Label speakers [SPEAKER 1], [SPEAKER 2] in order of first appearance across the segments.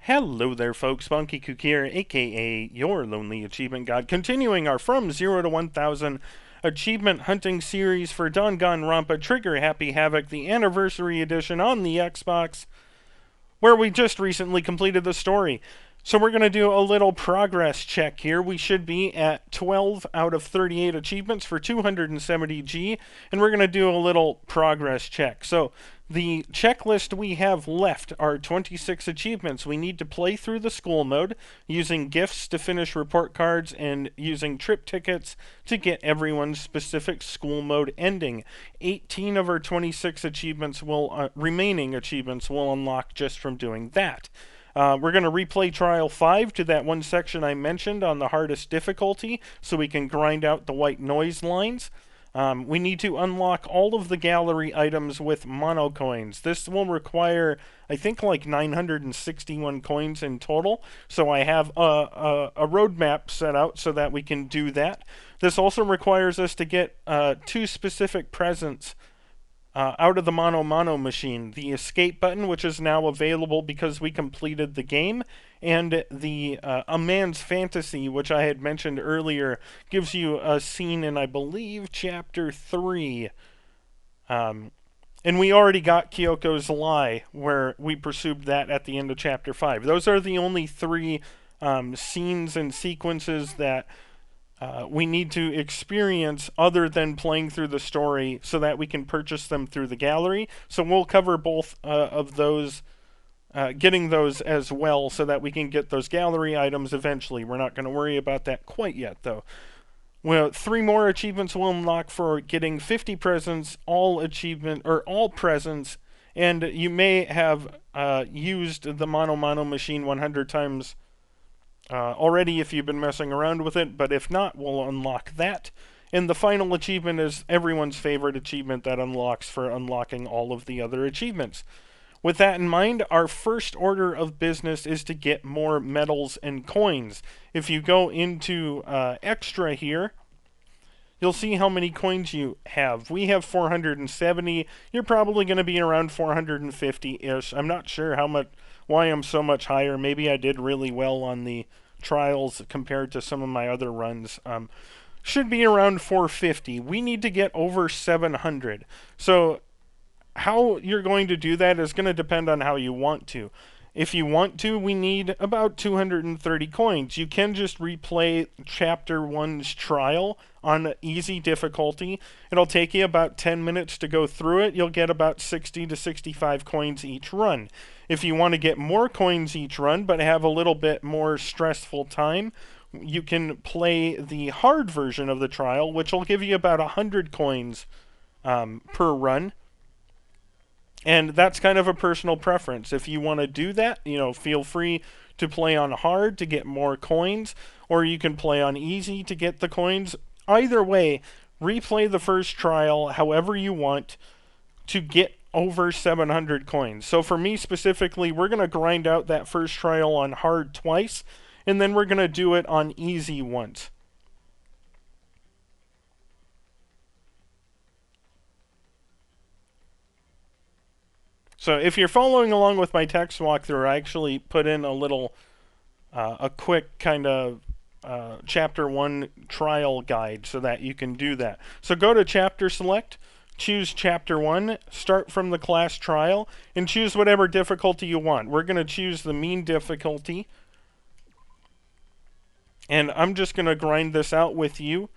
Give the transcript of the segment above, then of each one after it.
[SPEAKER 1] Hello there, folks. Bunky Kook here, aka your Lonely Achievement God, continuing our From 0 to 1000 achievement hunting series for Danganronpa Trigger Happy Havoc, the Anniversary Edition on the Xbox, where we just recently completed the story. So we're going to do a little progress check here. We should be at 12 out of 38 achievements for 270G, and we're going to do a little progress check. So the checklist we have left are 26 achievements. We need to play through the school mode, using gifts to finish report cards, and using trip tickets to get everyone's specific school mode ending. 18 of our 26 achievements remaining achievements will unlock just from doing that. We're going to replay Trial 5 to that one section I mentioned on the hardest difficulty, so we can grind out the white noise lines. We need to unlock all of the gallery items with mono coins. This will require, I think, like 961 coins in total. So I have a roadmap set out so that we can do that. This also requires us to get two specific presents out of the mono machine. The escape button, which is now available because we completed the game, and the A Man's Fantasy, which I had mentioned earlier, gives you a scene in, I believe, Chapter 3. And we already got Kyoko's Lie, where we pursued that at the end of Chapter 5. Those are the only three scenes and sequences that we need to experience other than playing through the story so that we can purchase them through the gallery. So we'll cover both of those, getting those as well, so that we can get those gallery items eventually. We're not going to worry about that quite yet, though. Well, 3 more achievements will unlock for getting 50 presents, all presents, and you may have used the mono machine 100 times already if you've been messing around with it, but if not, we'll unlock that. And the final achievement is everyone's favorite achievement that unlocks for unlocking all of the other achievements. With that in mind, our first order of business is to get more medals and coins. If you go into extra here, you'll see how many coins you have. We have 470. You're probably going to be around 450-ish. I'm not sure why I'm so much higher. Maybe I did really well on the trials compared to some of my other runs. Should be around 450. We need to get over 700. So how you're going to do that is going to depend on how you want to. If you want to, we need about 230 coins. You can just replay Chapter 1's trial on easy difficulty. It'll take you about 10 minutes to go through it. You'll get about 60 to 65 coins each run. If you want to get more coins each run, but have a little bit more stressful time, you can play the hard version of the trial, which will give you about 100 coins per run. And that's kind of a personal preference. If you want to do that, feel free to play on hard to get more coins, or you can play on easy to get the coins. Either way, replay the first trial however you want to get over 700 coins. So for me specifically, we're going to grind out that first trial on hard twice, and then we're going to do it on easy once. So if you're following along with my text walkthrough, I actually put in a quick kind of Chapter 1 trial guide so that you can do that. So go to Chapter Select, choose Chapter 1, start from the class trial, and choose whatever difficulty you want. We're going to choose the mean difficulty, and I'm just going to grind this out with you.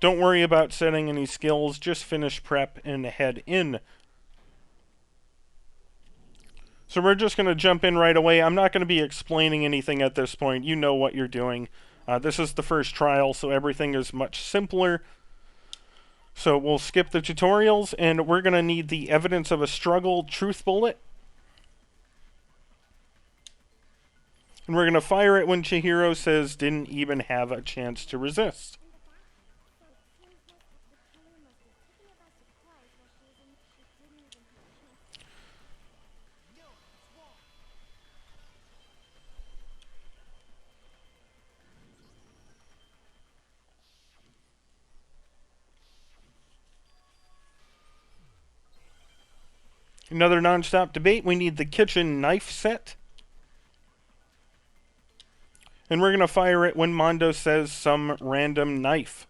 [SPEAKER 1] Don't worry about setting any skills, just finish prep and head in. So we're just going to jump in right away. I'm not going to be explaining anything at this point. You know what you're doing. This is the first trial, so everything is much simpler. So we'll skip the tutorials, and we're going to need the evidence of a struggle truth bullet. And we're going to fire it when Chihiro says didn't even have a chance to resist. Another non-stop debate. We need the kitchen knife set. And we're going to fire it when Mondo says some random knife.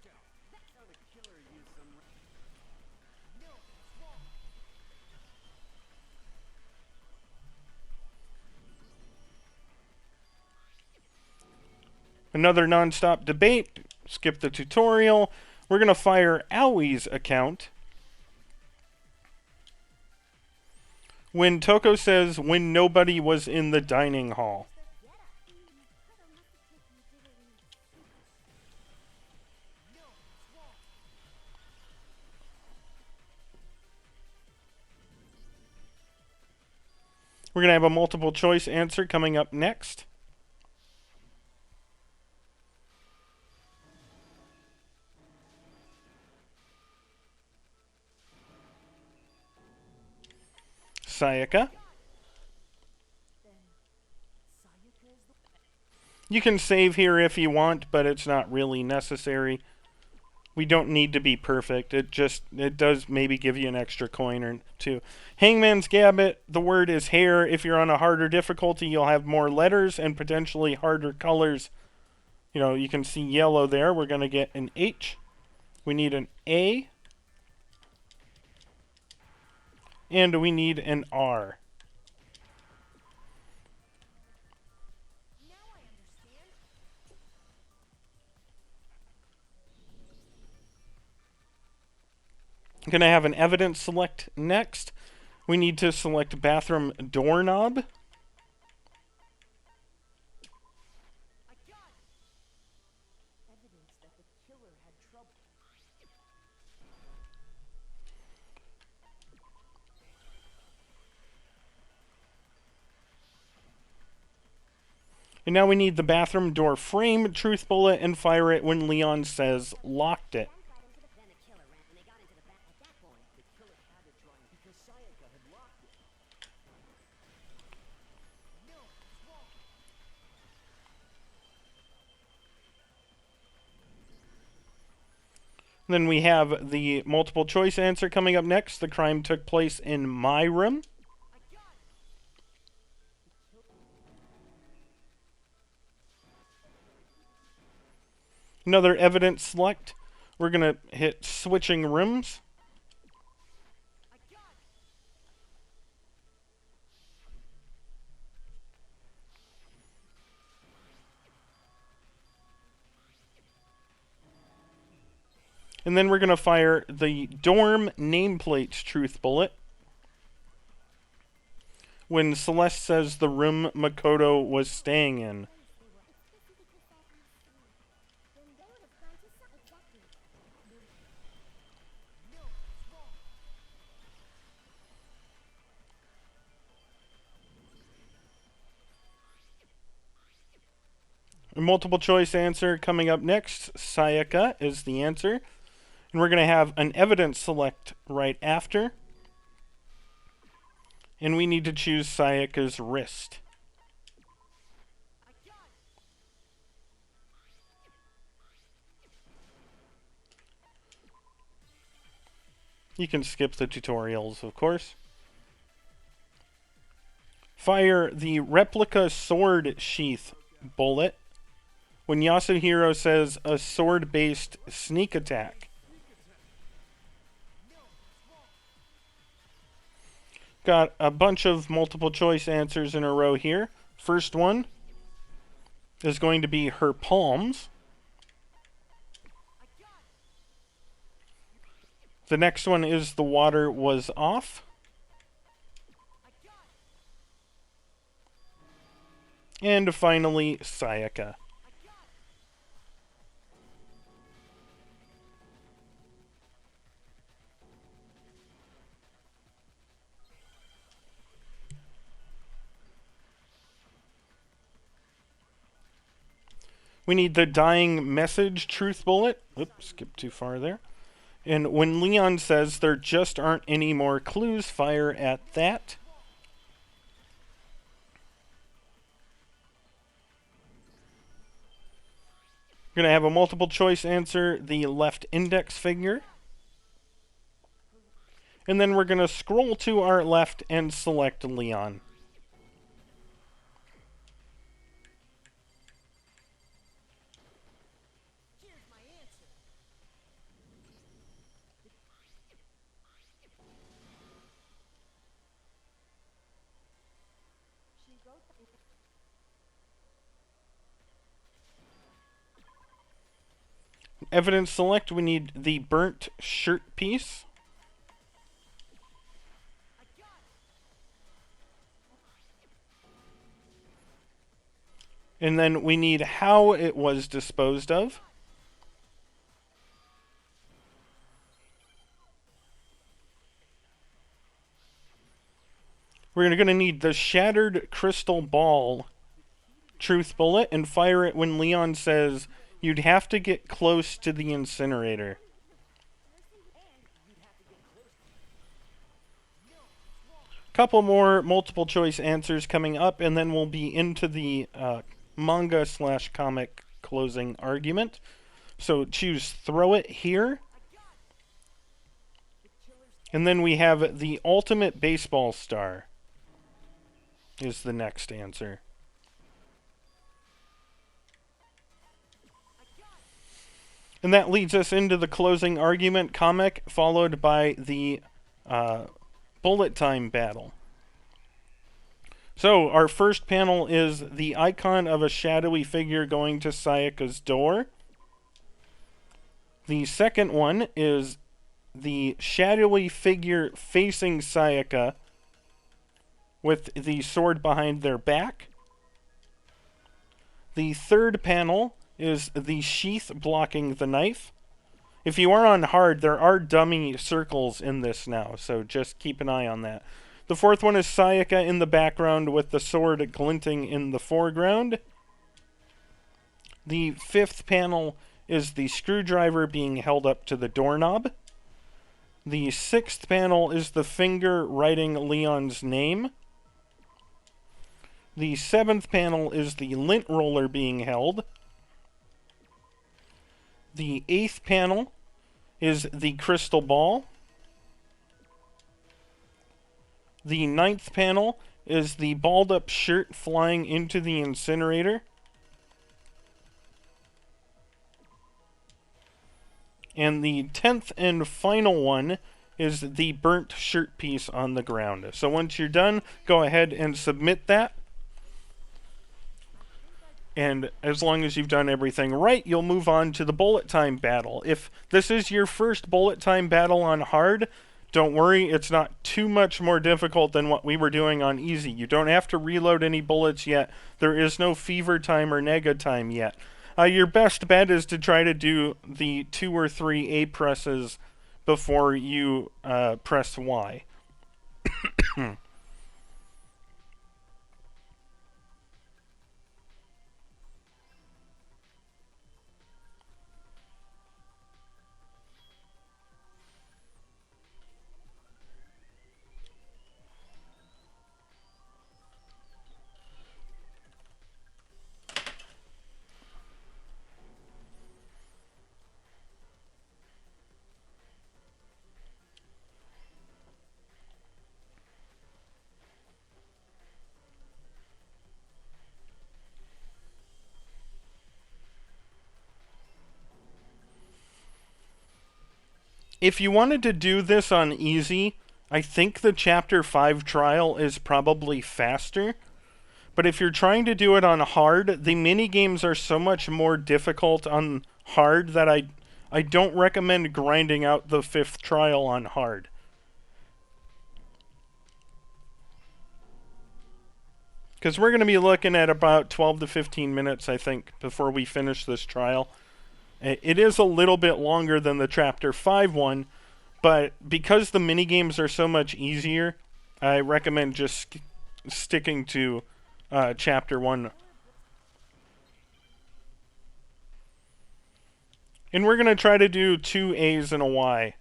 [SPEAKER 1] Another non-stop debate. Skip the tutorial. We're going to fire Owie's account when Toko says when nobody was in the dining hall. We're going to have a multiple choice answer coming up next. Sayaka. You can save here if you want, but it's not really necessary. We don't need to be perfect. It does maybe give you an extra coin or two. Hangman's Gambit, the word is hair. If you're on a harder difficulty, you'll have more letters and potentially harder colors. You know, you can see yellow there. We're going to get an H. We need an A. And we need an R. Going to have an evidence select next. We need to select bathroom doorknob. And now we need the bathroom door frame, truth bullet, and fire it when Leon says locked it. Then we have the multiple choice answer coming up next. The crime took place in my room. Another evidence select. We're going to hit switching rooms. And then we're going to fire the dorm nameplates truth bullet when Celeste says the room Makoto was staying in. A multiple choice answer coming up next. Sayaka is the answer. And we're going to have an evidence select right after. And we need to choose Sayaka's wrist. You can skip the tutorials, of course. Fire the replica sword sheath bullet when Yasuhiro says a sword-based sneak attack. Got a bunch of multiple choice answers in a row here. First one is going to be her palms. The next one is the water was off. And finally, Sayaka. We need the dying message truth bullet. Oops, skipped too far there. And when Leon says there just aren't any more clues, fire at that. We're going to have a multiple choice answer, the left index finger. And then we're going to scroll to our left and select Leon. Evidence select, we need the burnt shirt piece. And then we need how it was disposed of. We're going to need the shattered crystal ball truth bullet and fire it when Leon says you'd have to get close to the incinerator. Couple more multiple choice answers coming up, and then we'll be into the manga/comic closing argument. So choose throw it here. And then we have the ultimate baseball star is the next answer. And that leads us into the closing argument comic, followed by the bullet time battle. So our first panel is the icon of a shadowy figure going to Sayaka's door. The second one is the shadowy figure facing Sayaka with the sword behind their back. The third panel is the sheath blocking the knife. If you are on hard, there are dummy circles in this now, so just keep an eye on that. The fourth one is Sayaka in the background with the sword glinting in the foreground. The fifth panel is the screwdriver being held up to the doorknob. The sixth panel is the finger writing Leon's name. The seventh panel is the lint roller being held. The eighth panel is the crystal ball. The ninth panel is the balled up shirt flying into the incinerator. And the 10th and final one is the burnt shirt piece on the ground. So once you're done, go ahead and submit that. And as long as you've done everything right, you'll move on to the bullet time battle. If this is your first bullet time battle on hard, don't worry, it's not too much more difficult than what we were doing on easy. You don't have to reload any bullets yet. There is no fever time or nega time yet. Your best bet is to try to do the 2 or 3 A presses before you press Y. If you wanted to do this on easy, I think the Chapter 5 trial is probably faster. But if you're trying to do it on hard, the minigames are so much more difficult on hard that I don't recommend grinding out the 5th trial on hard. Because we're going to be looking at about 12 to 15 minutes, I think, before we finish this trial. It is a little bit longer than the Chapter 5 one, but because the minigames are so much easier, I recommend just sticking to Chapter 1. And we're going to try to do 2 A's and a Y.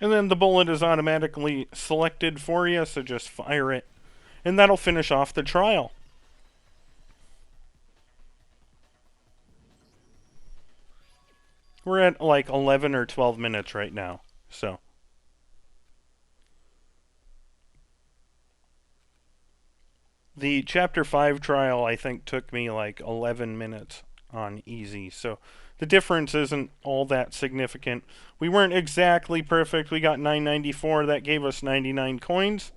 [SPEAKER 1] And then the bullet is automatically selected for you, so just fire it. And that'll finish off the trial. We're at like 11 or 12 minutes right now, so. The Chapter 5 trial, I think, took me like 11 minutes on easy, so the difference isn't all that significant. We weren't exactly perfect. We got 994. That gave us 99 coins.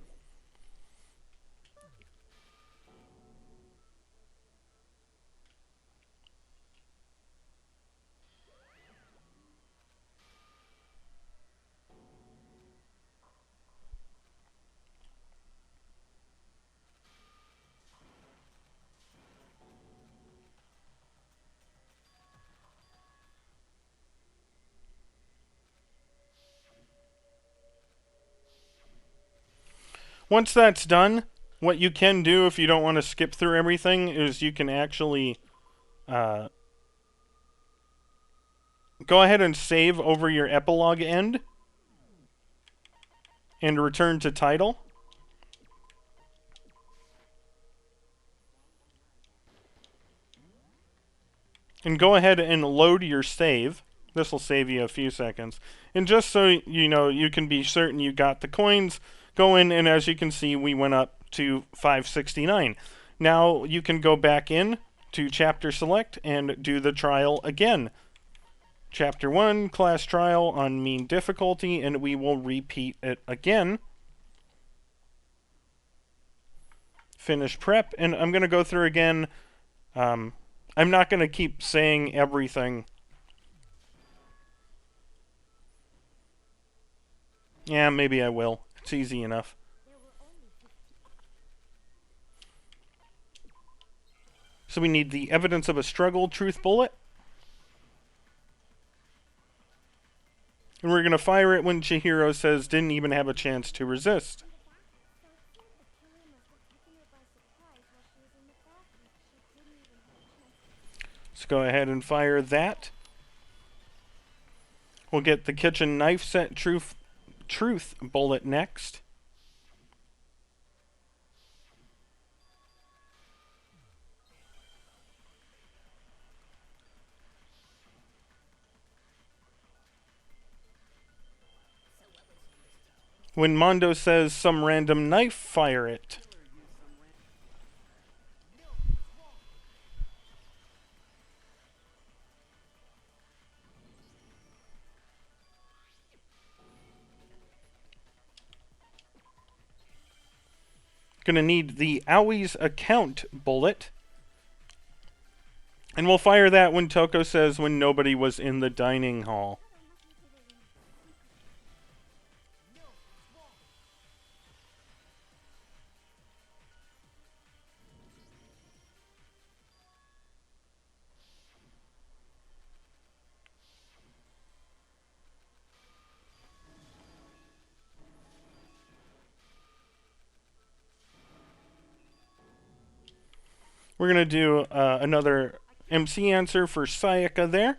[SPEAKER 1] Once that's done, what you can do if you don't want to skip through everything is you can actually go ahead and save over your epilogue end and return to title. And go ahead and load your save. This will save you a few seconds. And just so you know, you can be certain you got the coins, go in, and as you can see, we went up to 569. Now you can go back in to Chapter Select and do the trial again. Chapter 1, Class Trial on Mean Difficulty, and we will repeat it again. Finish prep, and I'm going to go through again. I'm not going to keep saying everything. Yeah, maybe I will. It's easy enough. So we need the evidence of a struggle truth bullet. And we're going to fire it when Chihiro says didn't even have a chance to resist. Let's go ahead and fire that. We'll get the kitchen knife set truth bullet next. When Mondo says some random knife, fire it. Gonna need the Owie's account bullet. And we'll fire that when Toko says when nobody was in the dining hall. We're going to do another MC answer for Sayaka there.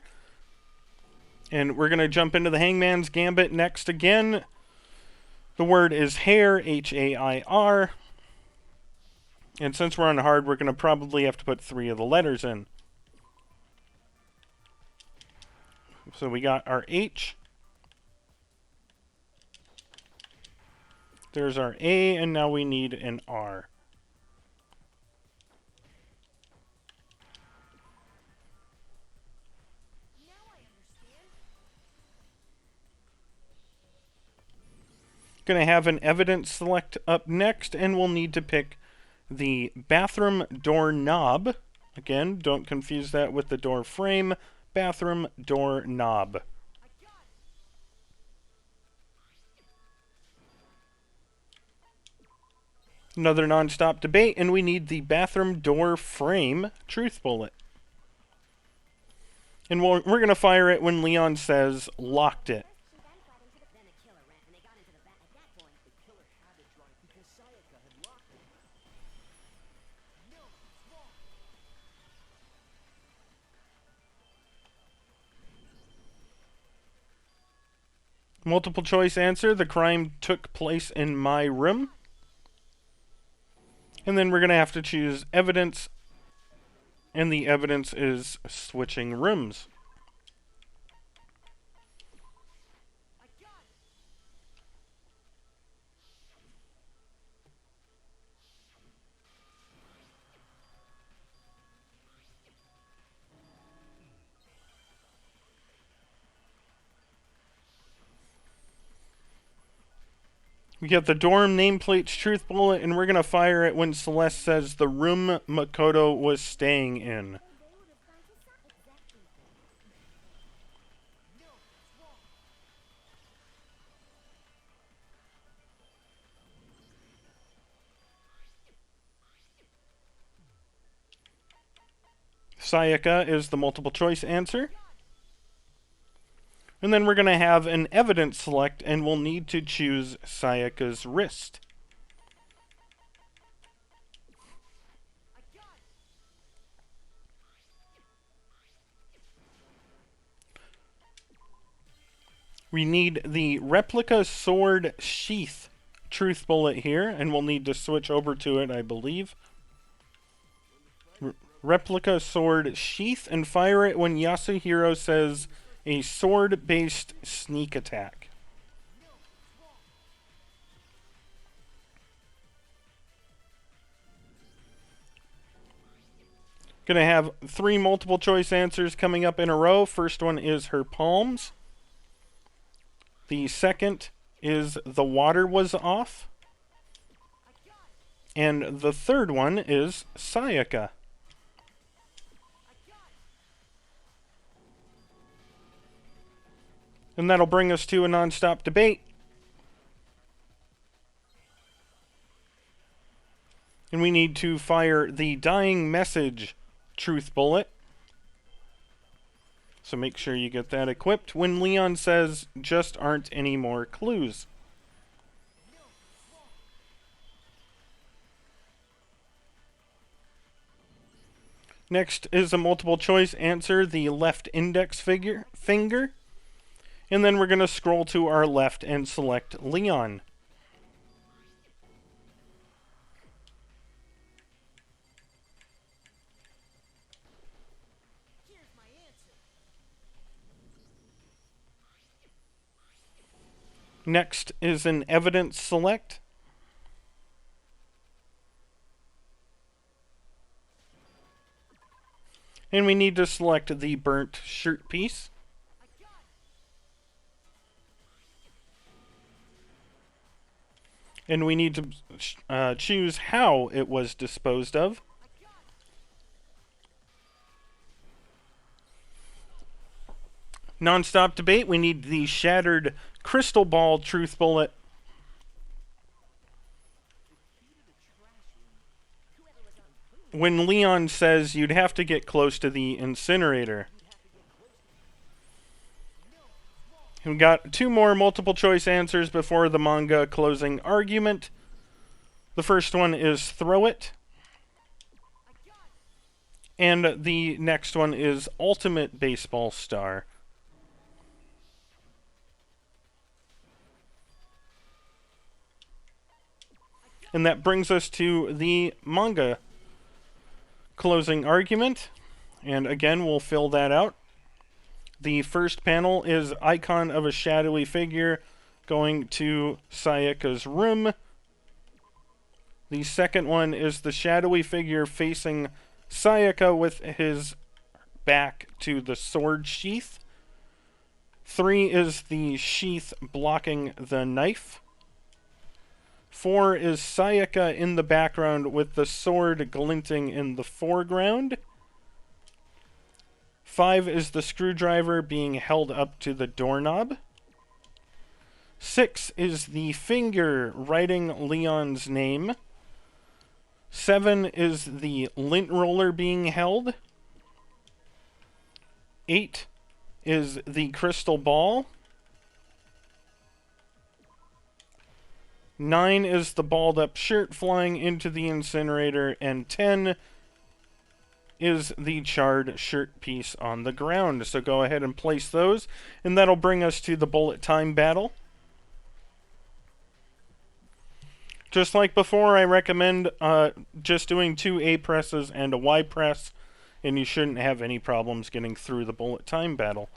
[SPEAKER 1] And we're going to jump into the Hangman's Gambit next again. The word is hair, H-A-I-R. And since we're on hard, we're going to probably have to put 3 of the letters in. So we got our H. There's our A, and now we need an R. Going to have an evidence select up next, and we'll need to pick the bathroom door knob. Again, don't confuse that with the door frame. Bathroom door knob. Another non-stop debate, and we need the bathroom door frame truth bullet. And we're going to fire it when Leon says locked it. Multiple choice answer, the crime took place in my room. And then we're going to have to choose evidence, and the evidence is switching rooms. We get the dorm nameplate's truth bullet, and we're going to fire it when Celeste says the room Makoto was staying in. Sayaka is the multiple choice answer. And then we're going to have an evidence select, and we'll need to choose Sayaka's wrist. We need the replica sword sheath truth bullet here, and we'll need to switch over to it, I believe. Replica sword sheath, and fire it when Yasuhiro says a sword-based sneak attack. Gonna have 3 multiple choice answers coming up in a row. First one is her palms. The second is the water was off. And the third one is Sayaka. And that'll bring us to a non-stop debate. And we need to fire the dying message truth bullet. So make sure you get that equipped when Leon says, just aren't any more clues. Next is a multiple choice answer, the left index finger. And then we're going to scroll to our left and select Leon. Next is an evidence select. And we need to select the burnt shirt piece. And we need to choose how it was disposed of. Non-stop debate, we need the shattered crystal ball truth bullet. When Leon says you'd have to get close to the incinerator. We got 2 more multiple choice answers before the manga closing argument. The first one is throw it. And the next one is ultimate baseball star. And that brings us to the manga closing argument. And again, we'll fill that out. The first panel is icon of a shadowy figure going to Sayaka's room. The second one is the shadowy figure facing Sayaka with his back to the sword sheath. 3 is the sheath blocking the knife. 4 is Sayaka in the background with the sword glinting in the foreground. 5 is the screwdriver being held up to the doorknob. 6 is the finger writing Leon's name. 7 is the lint roller being held. 8 is the crystal ball. 9 is the balled up shirt flying into the incinerator. And 10 is the charred shirt piece on the ground. So go ahead and place those, and that'll bring us to the bullet time battle. Just like before, I recommend just doing 2 A presses and a Y press, and you shouldn't have any problems getting through the bullet time battle.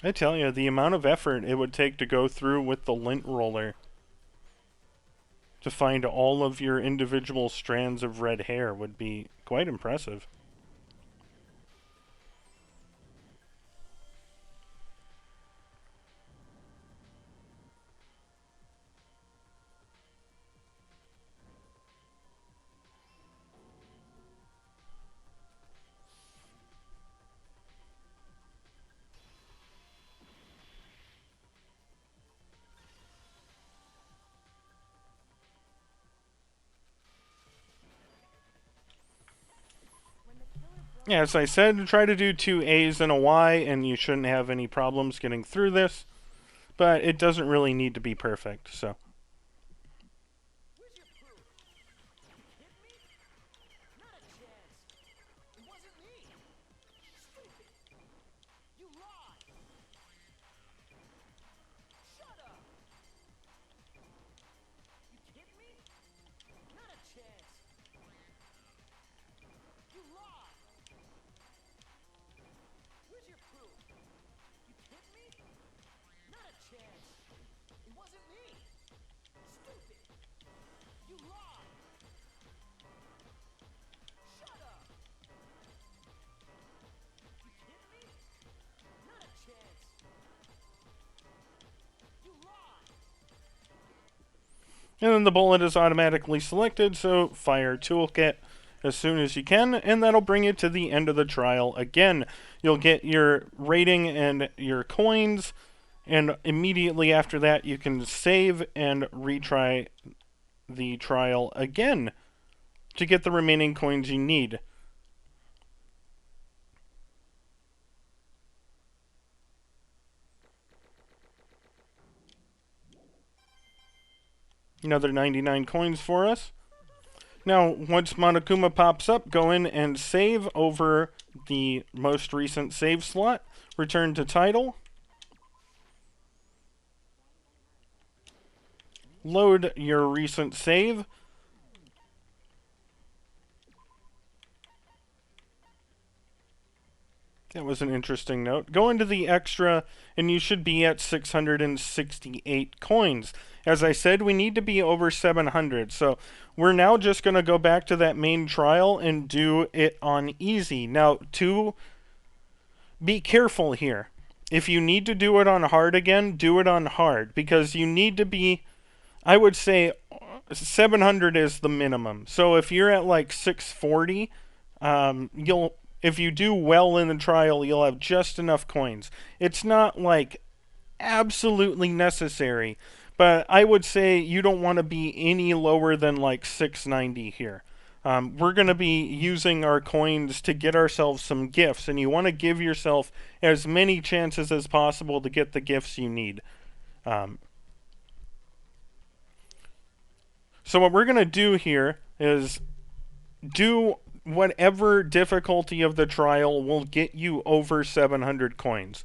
[SPEAKER 1] I tell you, the amount of effort it would take to go through with the lint roller to find all of your individual strands of red hair would be quite impressive. Yeah, as I said, try to do 2 A's and a Y, and you shouldn't have any problems getting through this. But it doesn't really need to be perfect, so. And then the bullet is automatically selected, so fire toolkit as soon as you can, and that'll bring you to the end of the trial again. You'll get your rating and your coins, and immediately after that you can save and retry the trial again to get the remaining coins you need. Another 99 coins for us. Now, once Monokuma pops up, go in and save over the most recent save slot. Return to title. Load your recent save. That was an interesting note. Go into the extra, and you should be at 668 coins. As I said, we need to be over 700, so we're now just going to go back to that main trial and do it on easy. Now, be careful here. If you need to do it on hard again, do it on hard, because you need to be, I would say, 700 is the minimum. So if you're at like 640, if you do well in the trial, you'll have just enough coins. It's not like absolutely necessary, but I would say you don't want to be any lower than like 690 here. We're going to be using our coins to get ourselves some gifts, and you want to give yourself as many chances as possible to get the gifts you need. So what we're going to do here is do whatever difficulty of the trial will get you over 700 coins.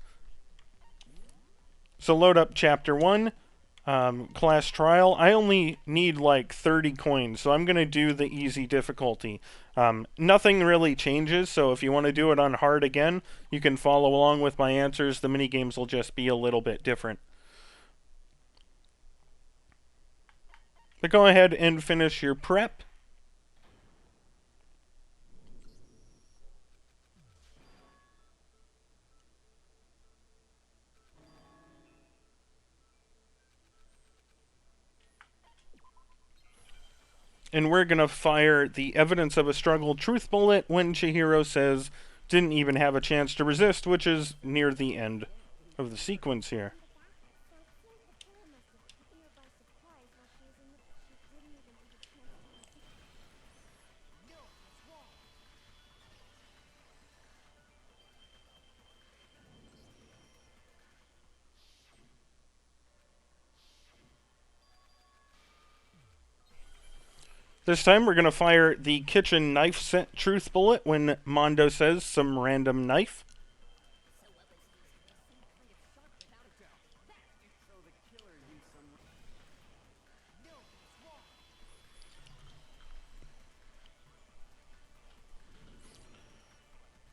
[SPEAKER 1] So load up Chapter 1, Class Trial. I only need like 30 coins, so I'm going to do the easy difficulty. Nothing really changes, so if you want to do it on hard again, you can follow along with my answers. The minigames will just be a little bit different. But go ahead and finish your prep. And we're going to fire the evidence of a struggle truth bullet when Chihiro says didn't even have a chance to resist, which is near the end of the sequence here. This time we're going to fire the kitchen knife set truth bullet when Mondo says some random knife.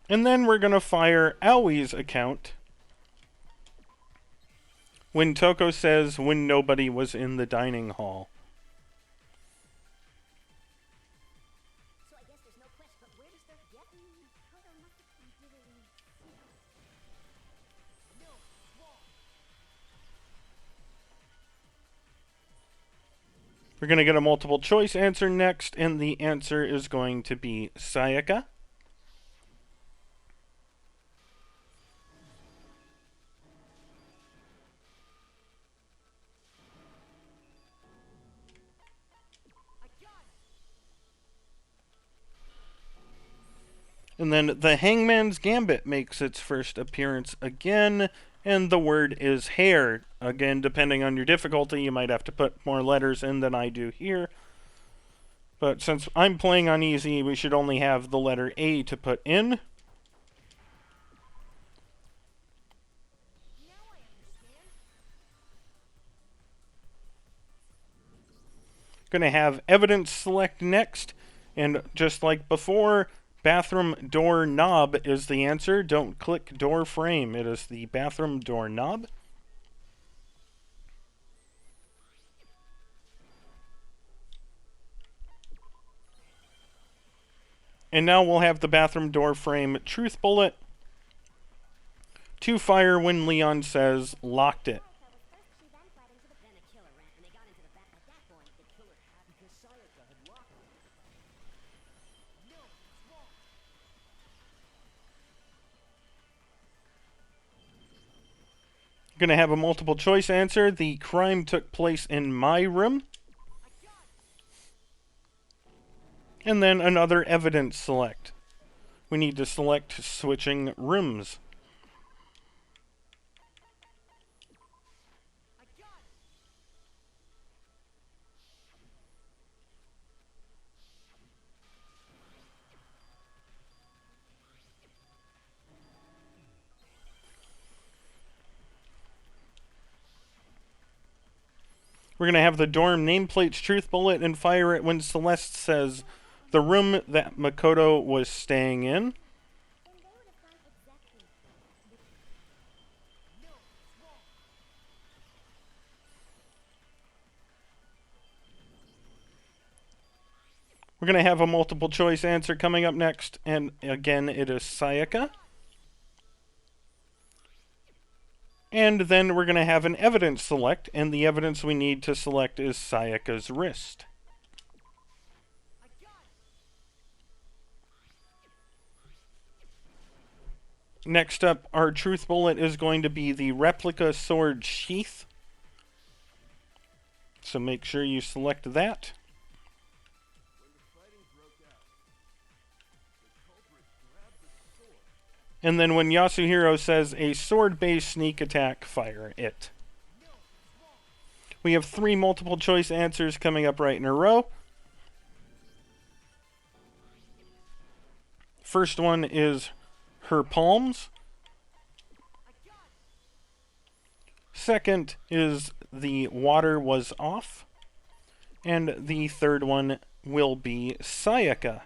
[SPEAKER 1] And then we're going to fire Aoi's account when Toko says when nobody was in the dining hall. We're going to get a multiple choice answer next, and the answer is going to be Sayaka. And then the Hangman's Gambit makes its first appearance again, and the word is hair. Again, depending on your difficulty, you might have to put more letters in than I do here. But since I'm playing on easy, we should only have the letter A to put in. Going to have evidence select next, and just like before, bathroom door knob is the answer. Don't click door frame. It is the bathroom door knob. And now we'll have the bathroom door frame truth bullet to fire when Leon says locked it. Going to have a multiple choice answer. The crime took place in my room. And then another evidence select. We need to select switching rooms. We're going to have the dorm nameplate's truth bullet and fire it when Celeste says the room that Makoto was staying in. We're going to have a multiple choice answer coming up next, and again it is Sayaka. And then we're going to have an evidence select, and the evidence we need to select is Sayaka's wrist. Next up, our truth bullet is going to be the replica sword sheath. So make sure you select that. And then when Yasuhiro says a sword-based sneak attack, fire it. We have 3 multiple choice answers coming up right in a row. First one is her palms. Second is the water was off. And the third one will be Sayaka.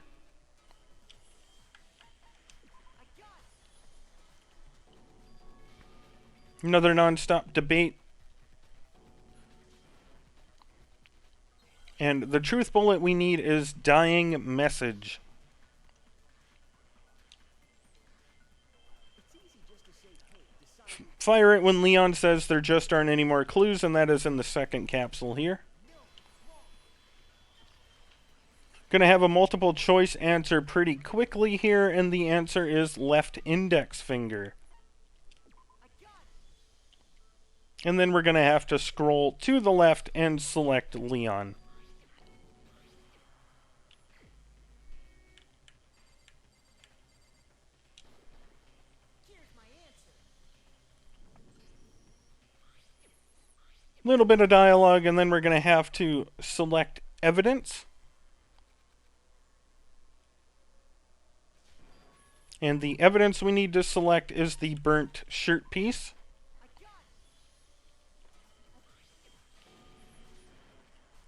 [SPEAKER 1] Another non-stop debate And the truth bullet we need is dying message. Fire it when Leon says there just aren't any more clues, and that is in the second capsule here. Going to have a multiple choice answer pretty quickly here, and the answer is left index finger. And then we're going to have to scroll to the left and select Leon. Little bit of dialogue, and then we're going to have to select evidence. And the evidence we need to select is the burnt shirt piece.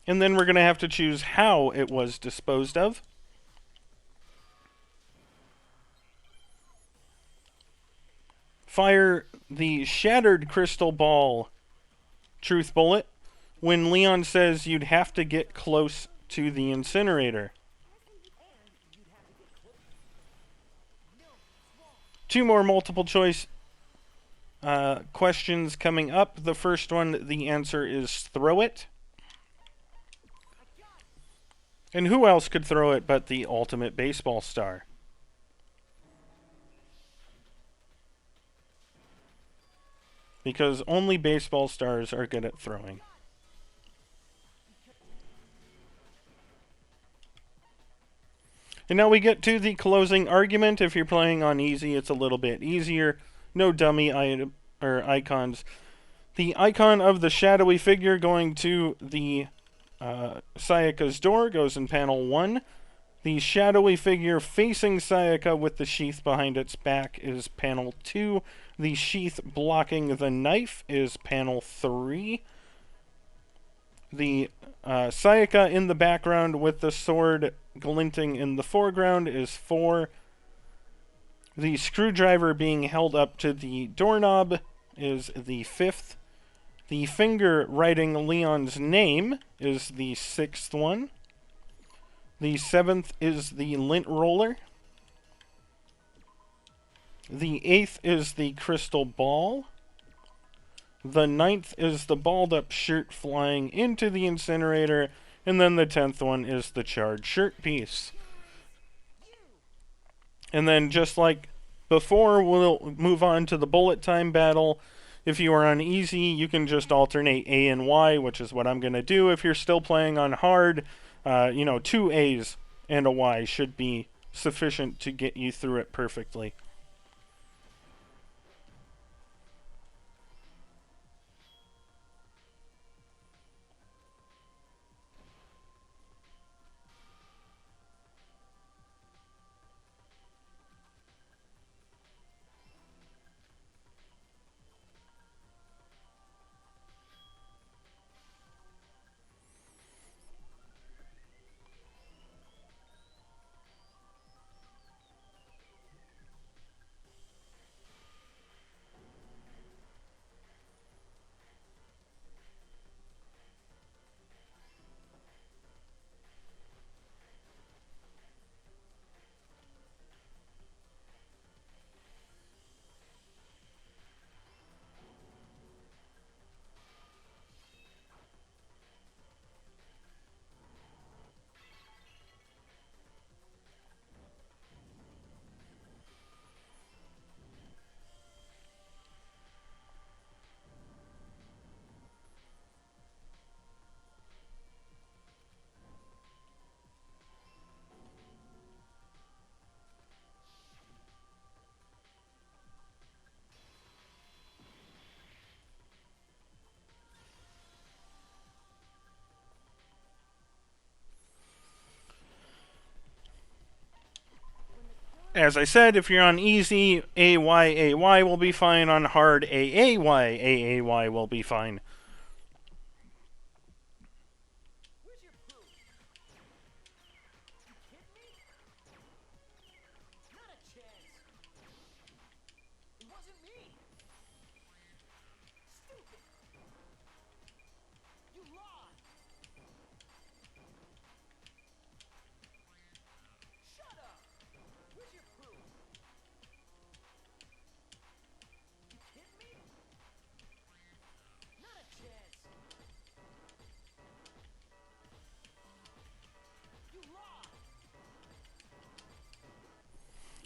[SPEAKER 1] And then we're going to have to choose how it was disposed of. Fire the shattered crystal ball truth bullet when Leon says you'd have to get close to the incinerator. 2 more multiple choice questions coming up. The first one, the answer is throw it. And who else could throw it but the ultimate baseball star? Because only baseball stars are good at throwing. And now we get to the closing argument. If you're playing on easy, it's a little bit easier. No dummy icons. The icon of the shadowy figure going to the Sayaka's door goes in panel 1. The shadowy figure facing Sayaka with the sheath behind its back is panel 2. The sheath blocking the knife is panel 3. The Sayaka in the background with the sword glinting in the foreground is 4. The screwdriver being held up to the doorknob is the 5th. The finger writing Leon's name is the 6th one. The 7th is the lint roller. The 8th is the crystal ball. The 9th is the balled up shirt flying into the incinerator. And then the 10th one is the charred shirt piece. And then just like before, we'll move on to the bullet time battle. If you are on easy, you can just alternate A and Y, which is what I'm going to do. If you're still playing on hard, 2 A's and a Y should be sufficient to get you through it perfectly. As I said, if you're on easy, AY will be fine. On hard, AAY will be fine.
[SPEAKER 2] Where's your proof? You kidding me? Not a chance. It wasn't me. Stupid. You lied.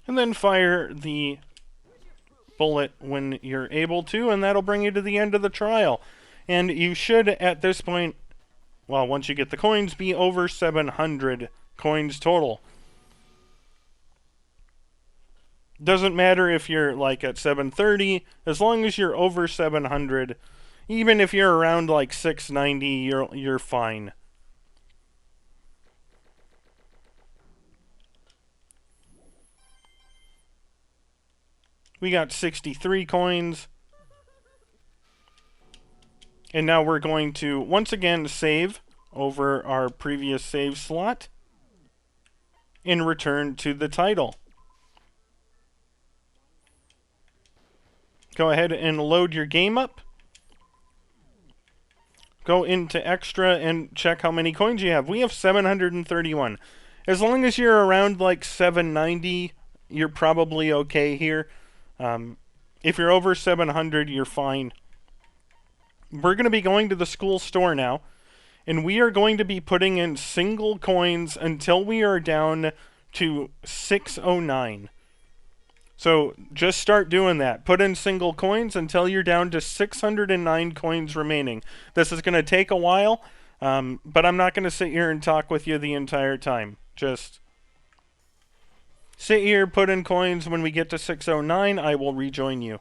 [SPEAKER 1] And then fire the bullet when you're able to, and that'll bring you to the end of the trial. And you should, at this point, well, once you get the coins, be over 700 coins total. Doesn't matter if you're like at 730, as long as you're over 700. Even if you're around like 690, you're fine. We got 63 coins. And now we're going to once again save over our previous save slot and return to the title. Go ahead and load your game up. Go into extra and check how many coins you have. We have 731. As long as you're around like 790, you're probably okay here. If you're over 700, you're fine. We're going to be going to the school store now, and we are going to be putting in single coins until we are down to 609. So just start doing that. Put in single coins until you're down to 609 coins remaining. This is going to take a while, but I'm not going to sit here and talk with you the entire time. Just sit here, put in coins. When we get to 609, I will rejoin you.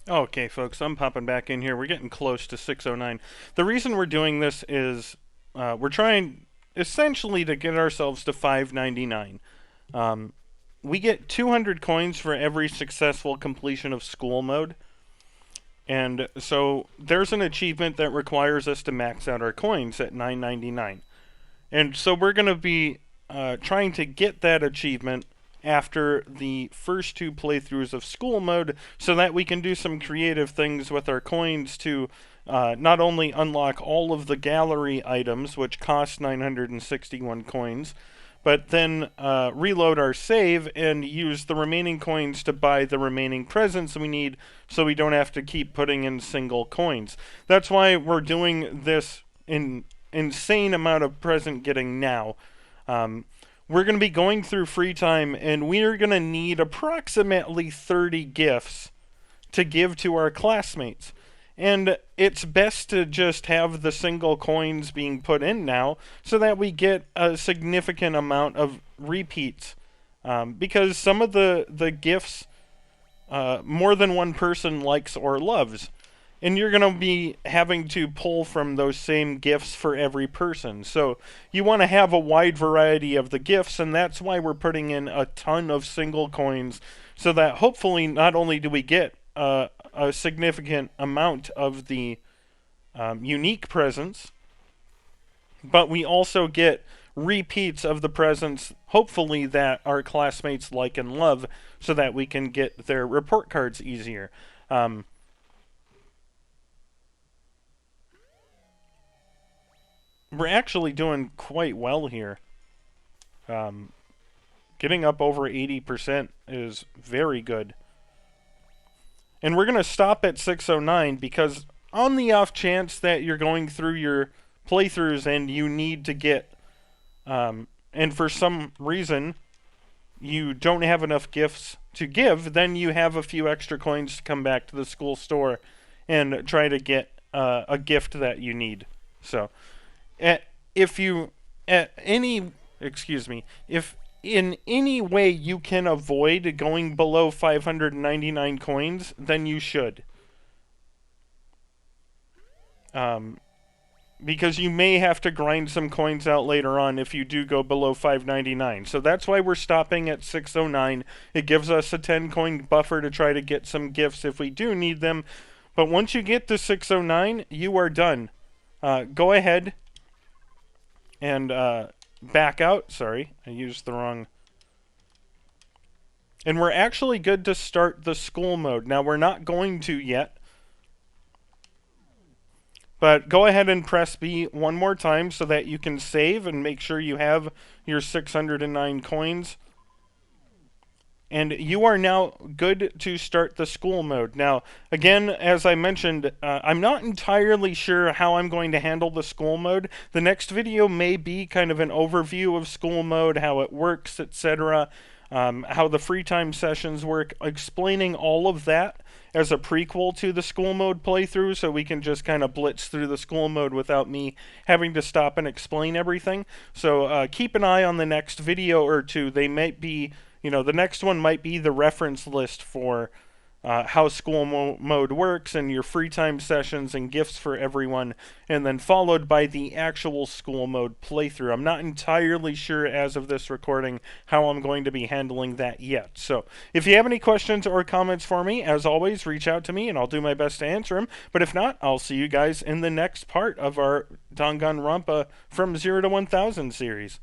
[SPEAKER 1] Okay, folks, I'm popping back in here. We're getting close to 609. The reason we're doing this is we're trying essentially to get ourselves to 599. Um, we get 200 coins for every successful completion of school mode. And so there's an achievement that requires us to max out our coins at 999. And so we're going to be trying to get that achievement after the first two playthroughs of school mode so that we can do some creative things with our coins to not only unlock all of the gallery items, which cost 961 coins, but then reload our save and use the remaining coins to buy the remaining presents we need so we don't have to keep putting in single coins. That's why we're doing this insane amount of present getting now. We're going to be going through free time, and we're going to need approximately 30 gifts to give to our classmates. And it's best to just have the single coins being put in now so that we get a significant amount of repeats. Because some of the gifts more than one person likes or loves. And you're going to be having to pull from those same gifts for every person. So you want to have a wide variety of the gifts, and that's why we're putting in a ton of single coins so that hopefully not only do we get a significant amount of the unique presents, but we also get repeats of the presents, hopefully that our classmates like and love, so that we can get their report cards easier. We're actually doing quite well here. Getting up over 80% is very good. And we're going to stop at 609 because on the off chance that you're going through your playthroughs and you need to get, and for some reason you don't have enough gifts to give, then you have a few extra coins to come back to the school store and try to get a gift that you need. So, if you at any if in any way you can avoid going below 599 coins, then you should. Because you may have to grind some coins out later on if you do go below 599. So that's why we're stopping at 609. It gives us a 10 coin buffer to try to get some gifts if we do need them. But once you get to 609, you are done. Go ahead and back out. Sorry, I used the wrong. And we're actually good to start the school mode. Now, we're not going to yet. But go ahead and press B one more time so that you can save and make sure you have your 609 coins. And you are now good to start the school mode. Now, again, as I mentioned, I'm not entirely sure how I'm going to handle the school mode. The next video may be kind of an overview of school mode, how it works, etc., how the free time sessions work, explaining all of that as a prequel to the school mode playthrough, so we can just kind of blitz through the school mode without me having to stop and explain everything. So keep an eye on the next video or two. They might be, the next one might be the reference list for how school mode works and your free time sessions and gifts for everyone, and then followed by the actual school mode playthrough. I'm not entirely sure as of this recording how I'm going to be handling that yet. So if you have any questions or comments for me, as always, reach out to me and I'll do my best to answer them. But if not, I'll see you guys in the next part of our Danganronpa from 0 to 1000 series.